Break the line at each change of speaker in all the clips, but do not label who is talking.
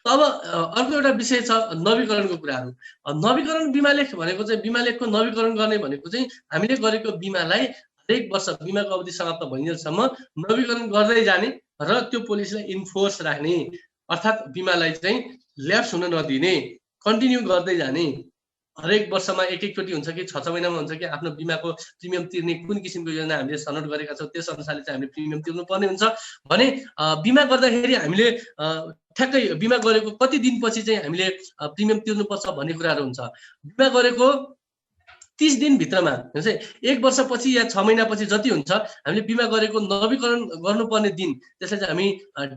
अब अर्को एउटा विषय छ नवीकरणको कुराहरू। नवीकरण बीमा लेख भनेको चाहिँ बीमा लेखको नवीकरण गर्ने भनेको चाहिँ हामीले गरेको बीमालाई हरेक वर्ष बीमाको अवधि समाप्त भइन्जेलसम्म नवीकरण गर्दै जाने र त्यो पोलिसीलाई इन्फोर्स राख्ने, अर्थात् बीमालाई चाहिँ ल्याप्स हुन नदिने, कन्टिन्यू गर्दै जाने। हरेक वर्षमा एकचोटि हुन्छ कि 6 महिनामा हुन्छ कि आफ्नो बीमाको प्रिमियम तिर्ने कुन किसिमको योजना हामीले छनौट गरेका छौँ त्यस अनुसारले चाहिँ हामीले प्रिमियम तिर्नुपर्ने हुन्छ भने बीमा गर्दाखेरि हामीले ठ्याक्कै बीमा गरेको कति दिनपछि चाहिँ हामीले प्रिमियम तिर्नुपर्छ भन्ने कुराहरू हुन्छ। बीमा गरेको 30 दिनभित्रमा हुन्छ, 1 वर्षपछि या 6 महिनापछि जति हुन्छ हामीले बीमा गरेको नवीकरण गर्नुपर्ने दिन, त्यसलाई चाहिँ हामी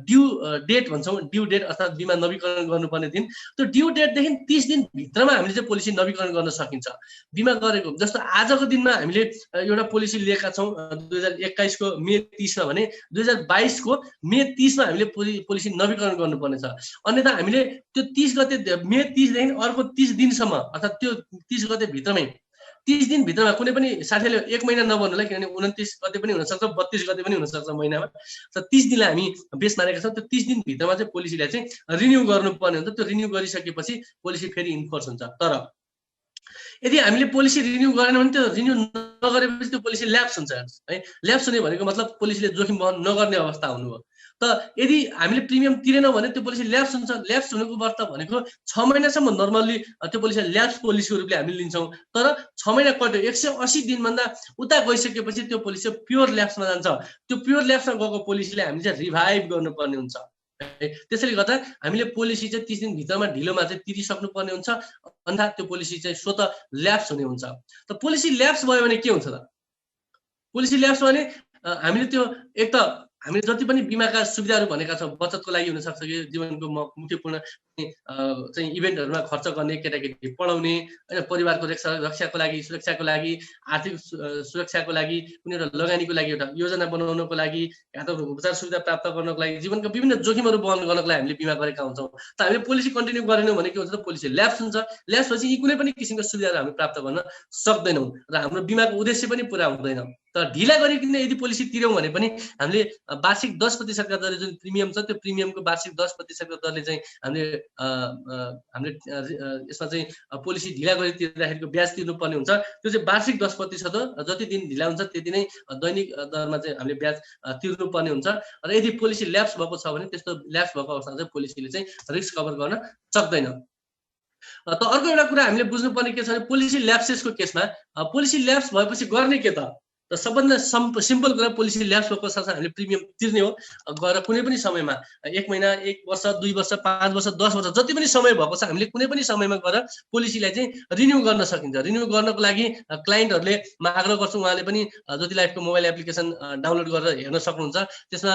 ड्यू डेट भन्छौँ। ड्यू डेट अर्थात् बीमा नवीकरण गर्नुपर्ने दिन, त्यो ड्यू डेटदेखि 30 दिनभित्रमा हामीले चाहिँ पोलिसी नवीकरण गर्न सकिन्छ। बीमा गरेको जस्तो आजको दिनमा हामीले एउटा पोलिसी लिएका छौँ 2021 को मे 30 मा भने 2022 को मे 30 मा हामीले पोलिसी नवीकरण गर्नुपर्नेछ। अन्यथा हामीले त्यो 30 गते मे 30 देखि अर्को 30 दिनसम्म अर्थात् त्यो 30 गते भित्रमै 30 दिनभित्रमा कुनै पनि साथीले 1 महिना नभन्नुलाई, किनभने 29 गते पनि हुनसक्छ 32 गते पनि हुनसक्छ महिनामा, त 30 दिनलाई हामी बेस मानेका छौँ। त्यो 30 दिनभित्रमा चाहिँ पोलिसीलाई चाहिँ रिन्यू गर्नुपर्ने हुन्छ। त्यो रिन्यू गरिसकेपछि पोलिसी फेरि इन्फोर्स हुन्छ। तर यदि हामीले पोलिसी रिन्यू गरेन भने त्यो रिन्यू नगरेपछि त्यो पोलिसी ल्याप्स हुन्छ है। ल्याप्स हुने भनेको मतलब पोलिसीले जोखिम वहन नगर्ने अवस्था हुनु हो। त यदि हामीले प्रिमियम तिरेनौँ भने त्यो पोलिसी ल्याप्स हुन्छ। ल्याप्स हुनुको अर्थ भनेको 6 महिनासम्म नर्मल्ली त्यो पोलिसी ल्याप्स पोलिसीको रूपले हामीले लिन्छौँ। तर 6 महिना कट्यो 180 दिनभन्दा उता गइसकेपछि त्यो पोलिसी प्योर ल्याप्समा जान्छ। त्यो प्योर ल्याप्समा गएको पोलिसीलाई हामीले चाहिँ रिभाइभ गर्नुपर्ने हुन्छ। त्यसैले गर्दा हामीले पोलिसी चाहिँ 30 दिनभित्रमा ढिलोमा चाहिँ तिरिसक्नुपर्ने हुन्छ, अन्यथा त्यो पोलिसी चाहिँ स्वत ल्याप्स हुने हुन्छ। त पोलिसी ल्याप्स भयो भने के हुन्छ त? पोलिसी ल्याप्स भने हामीले त्यो एक त हामीले जति पनि बीमाका सुविधाहरू भनेका छौँ, बचतको लागि हुनसक्छ कि जीवनको मुख्यपूर्ण चाहिँ इभेन्टहरूमा खर्च गर्ने, केटाकेटी पढाउने होइन, परिवारको रक्षाको लागि, सुरक्षाको लागि, आर्थिक सुरक्षाको लागि, कुनै एउटा लगानीको लागि, एउटा योजना बनाउनको लागि, या त उपचार सुविधा प्राप्त गर्नको लागि, जीवनका विभिन्न जोखिमहरू वहन गर्नको लागि हामीले बिमा गरेका हुन्छौँ। त हामीले पोलिसी कन्टिन्यू गरेनौँ भने के हुन्छ त? पोलिसी ल्याप्स हुन्छ। ल्याप्स भएपछि यी कुनै पनि किसिमको सुविधाहरू हामी प्राप्त गर्न सक्दैनौँ र हाम्रो बिमाको उद्देश्य पनि पुरा हुँदैन। त ढिला गरिकन यदि पोलिसी तिर्यौँ भने पनि हामीले वार्षिक 10% का दरले जुन प्रिमियम छ त्यो प्रिमियमको वार्षिक 10% का दरले चाहिँ हामीले यसमा चाहिँ पोलिसी ढिला गरी तिर्दाखेरिको ब्याज तिर्नुपर्ने हुन्छ। त्यो चाहिँ वार्षिक 10% हो। जति दिन ढिला हुन्छ त्यति नै दैनिक दरमा चाहिँ हामीले ब्याज तिर्नुपर्ने हुन्छ। र यदि पोलिसी ल्याप्स भएको छ भने त्यस्तो ल्याप्स भएको अवस्थामा चाहिँ पोलिसीले चाहिँ रिस्क कभर गर्न सक्दैन। त अर्को एउटा कुरा हामीले बुझ्नुपर्ने के छ भने पोलिसी ल्याप्सेसको केसमा पोलिसी ल्याप्स भएपछि गर्ने के त? त सबभन्दा सिम्पल कुरा पोलिसी ल्याप्स भएको साथसाथै हामीले प्रिमियम तिर्ने हो। गएर कुनै पनि समयमा 1 महिना, 1 वर्ष, 2 वर्ष, 5 वर्ष, 10 वर्ष जति पनि समय भएको छ हामीले कुनै पनि समयमा गएर पोलिसीलाई चाहिँ रिन्यू गर्न सकिन्छ। रिन्यू गर्नको लागि क्लाइन्टहरूले म आग्रह गर्छु उहाँले पनि ज्योति लाइफको मोबाइल एप्लिकेसन डाउनलोड गरेर हेर्न सक्नुहुन्छ। त्यसमा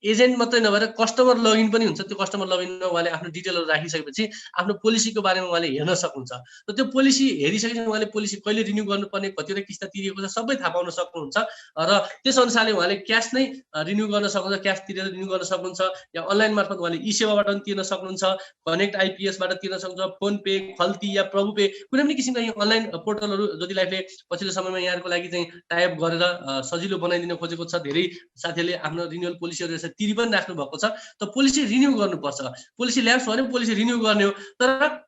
एजेन्ट मात्रै नभएर कस्टमर लगइन पनि हुन्छ। त्यो कस्टमर लगइनमा उहाँले आफ्नो डिटेलहरू राखिसकेपछि आफ्नो पोलिसीको बारेमा उहाँले हेर्न सक्नुहुन्छ। र त्यो पोलिसी हेरिसकेपछि उहाँले पोलिसी कहिले रिन्यू गर्नुपर्ने, कतिवटा किस्ता तिरिएको छ सबै थाहा पाउन सक्नुहुन्छ। र त्यस अनुसारले उहाँले क्यास नै रिन्यू गर्न सक्नुहुन्छ, क्यास तिरेर रिन्यू गर्न सक्नुहुन्छ, या अनलाइन मार्फत उहाँले ई सेवाबाट पनि तिर्न सक्नुहुन्छ, कनेक्ट आइपीएसबाट तिर्न सक्नुहुन्छ, फोन पे, खल्ती या प्रभु पे, कुनै पनि किसिमका यो अनलाइन पोर्टलहरू ज्योति लाइफले पछिल्लो समयमा यहाँको लागि चाहिँ टाइप गरेर सजिलो बनाइदिन खोजेको छ। धेरै साथीहरूले आफ्नो रिन्युअल पोलिसीहरू यसरी तिरि पनि राख्नु भएको छ। त पोलिसी रिन्यू गर्नुपर्छ। पोलिसी ल्याप्स भने पोलिसी रिन्यू गर्ने हो। तर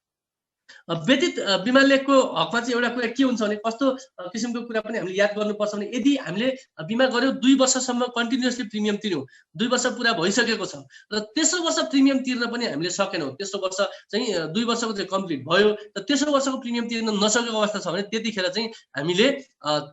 व्यतीत बिमा लेखको हकमा चाहिँ एउटा कुरा के हुन्छ भने कस्तो किसिमको कुरा पनि हामीले याद गर्नुपर्छ भने यदि हामीले बिमा गर्यौँ 2 वर्षसम्म कन्टिन्युअसली प्रिमियम तिर्यौँ, 2 वर्ष पुरा भइसकेको छ र तेस्रो वर्ष प्रिमियम तिर्न पनि हामीले सकेनौँ, तेस्रो वर्ष चाहिँ 2 वर्षको चाहिँ कम्प्लिट भयो, त तेस्रो वर्षको प्रिमियम तिर्न नसकेको अवस्था छ भने त्यतिखेर चाहिँ हामीले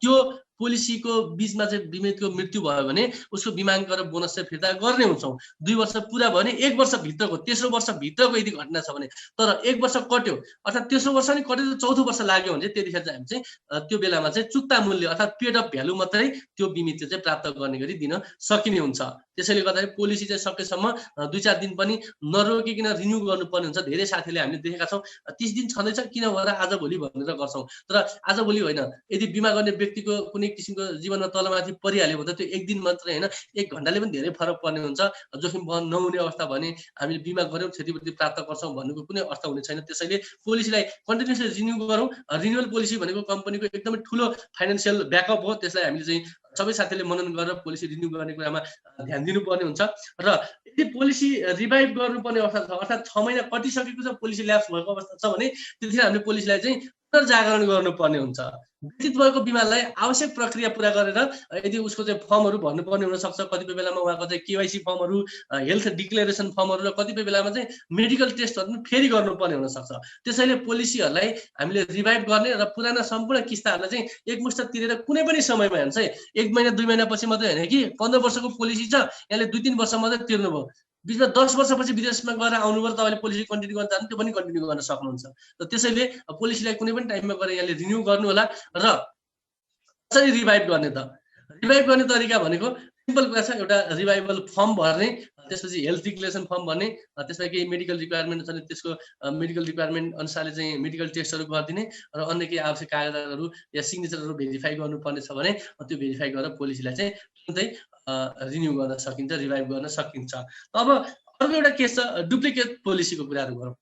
त्यो पोलिसीको बीचमा चाहिँ बिमितको मृत्यु भयो भने उसको बिमाङ्क र बोनस चाहिँ फिर्ता गर्ने हुन्छौँ। 2 वर्ष पुरा भयो भने 1 वर्ष भित्रको, तेस्रो वर्ष भित्रको यदि घटना छ भने, तर 1 वर्ष कट्यो अर्थात् तेस्रो वर्ष नि कट्यो त चौथो वर्ष लाग्यो भने चाहिँ त्यतिखेर चाहिँ हामी चाहिँ त्यो बेलामा चाहिँ चुक्ता मूल्य अर्थात् पेड अफ भ्यालु मात्रै त्यो बिमितले चाहिँ प्राप्त गर्ने गरी दिन सकिने हुन्छ। त्यसैले गर्दाखेरि पोलिसी चाहिँ सकेसम्म 2-4 दिन पनि नरोकिकन रिन्यू गर्नुपर्ने हुन्छ। धेरै साथीले हामीले देखेका छौँ 30 दिन छँदैछ किन भएर आज भोलि भनेर गर्छौँ, तर आज भोलि होइन। यदि बिमा गर्ने व्यक्तिको कुनै किसिमको जीवनमा तलमाथि परिहाल्यो भने त्यो 1 दिन मात्रै होइन 1 घण्टाले पनि धेरै फरक पर्ने हुन्छ। जोखिम वहन नहुने अवस्था भने हामीले बिमा गर्यौँ क्षतिपूर्ति प्राप्त गर्छौँ भन्नुको कुनै अर्थ हुने छैन। त्यसैले पोलिसीलाई कन्टिन्युअसली रिन्यू गरौँ। रिन्युअल पोलिसी भनेको कम्पनीको एकदमै ठुलो फाइनान्सियल ब्याकअप हो, त्यसलाई हामीले चाहिँ सबै साथीले मनन गरेर पोलिसी रिन्यू गर्ने कुरामा ध्यान दिनुपर्ने हुन्छ र यदि पोलिसी रिभाइभ गर्नुपर्ने अवस्था छ अर्थात् 6 महिना कटिसकेको छ पोलिसी ल्याप्स भएको अवस्था छ भने त्यतिखेर हामीले पोलिसीलाई चाहिँ पुनर्जागरण गर्नुपर्ने हुन्छ। व्यतीत भएको बिमालाई आवश्यक प्रक्रिया पूरा गरेर यदि उसको चाहिँ फर्महरू भर्नुपर्ने हुनसक्छ, कतिपय बेलामा उहाँको चाहिँ केवाइसी फर्महरू, हेल्थ डिक्लेरेसन फर्महरू र कतिपय बेलामा चाहिँ मेडिकल टेस्टहरू पनि फेरि गर्नुपर्ने हुनसक्छ। त्यसैले पोलिसीहरूलाई हामीले रिभाइभ गर्ने र पुराना सम्पूर्ण किस्ताहरूलाई चाहिँ एकमुष्ट तिरेर कुनै पनि समयमा हेर्नुहोस् है, 1 महिना 2 महिनापछि मात्रै होइन कि 15 वर्षको पोलिसी छ, यहाँले 2-3 वर्ष मात्रै तिर्नुभयो, बिचमा 10 वर्षपछि विदेशमा गएर आउनुभयो, तपाईँले पोलिसी कन्टिन्यू गर्न चाहनु त्यो पनि कन्टिन्यू गर्न सक्नुहुन्छ। र त्यसैले पोलिसीलाई कुनै पनि टाइममा गएर यहाँले रिन्यू गर्नु होला। र कसरी रिभाइभ गर्ने त? रिभाइभ गर्ने तरिका भनेको सिम्पल कुरा छ, एउटा रिभाइबल फर्म भर्ने, त्यसपछि हेल्थ डिक्लेरेसन फर्म भर्ने, त्यसमा केही मेडिकल रिक्वायरमेन्ट छ भने त्यसको मेडिकल रिक्वायरमेन्ट अनुसारले चाहिँ मेडिकल टेस्टहरू गरिदिने र अन्य केही आवश्यक कागजातहरू या सिग्नेचरहरू भेरिफाई गर्नुपर्ने छ भने त्यो भेरिफाई गरेर पोलिसीलाई चाहिँ तुरुन्तै रिन्यू गर्न सकिन्छ, रिभाइभ गर्न सकिन्छ। अब अर्को एउटा केस छ डुप्लिकेट पोलिसीको कुराहरू गरौँ।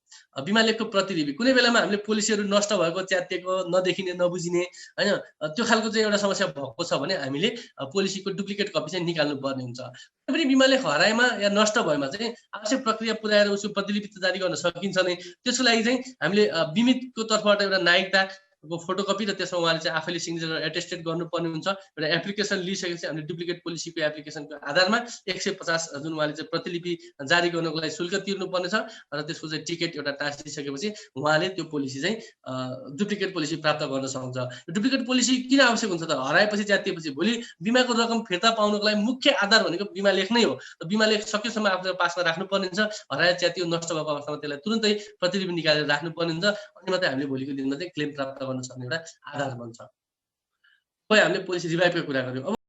बिमा लेखको प्रतिलिपि कुनै बेलामा हामीले पोलिसीहरू नष्ट भएको, च्यातिएको, नदेखिने, नबुझिने हैन त्यो खालको चाहिँ एउटा समस्या भएको छ भने हामीले पोलिसीको डुप्लिकेट कपी चाहिँ निकाल्नु पर्ने हुन्छ। कुनै पनि बिमा लेख हराएमा या नष्ट भएमा चाहिँ आवश्यक प्रक्रिया पुर्याएर उसको प्रतिलिपि जारी गर्न सकिन्छ नै। त्यसको लागि चाहिँ हामीले बिमितको तर्फबाट एउटा नागरिकता फोटोकपी र त्यसमा उहाँले चाहिँ आफैले सिग्नेचर एटेस्टेड गर्नुपर्ने हुन्छ। एउटा एप्लिकेसन लिइसकेपछि हामीले डुप्लिकेट पोलिसीको एप्लिकेसनको आधारमा 150 जुन उहाँले चाहिँ प्रतिलिपि जारी गर्नको लागि शुल्क तिर्नुपर्ने छ र त्यसको चाहिँ टिकट एउटा टाँसिसकेपछि उहाँले त्यो पोलिसी चाहिँ डुप्लिकेट पोलिसी प्राप्त गर्न सक्छ। डुप्लिकेट पोलिसी किन आवश्यक हुन्छ त? हराएपछि, च्यातिएपछि भोलि बिमाको रकम फिर्ता पाउनको लागि मुख्य आधार भनेको बिमा लेख नै हो। बिमा लेख सकेसम्म आफूले पासमा राख्नुपर्ने हुन्छ। हराए, च्यातियो, नष्ट भएको अवस्थामा त्यसलाई तुरुन्तै प्रतिलिपि निकालेर राख्नुपर्ने हुन्छ। अनि मात्रै हामीले भोलिको दिनमा चाहिँ क्लेम प्राप्त गर्न सक्ने एउटा आधार बन्छ। हामीले पोलिसी रिभाइभको कुरा गर्यौँ।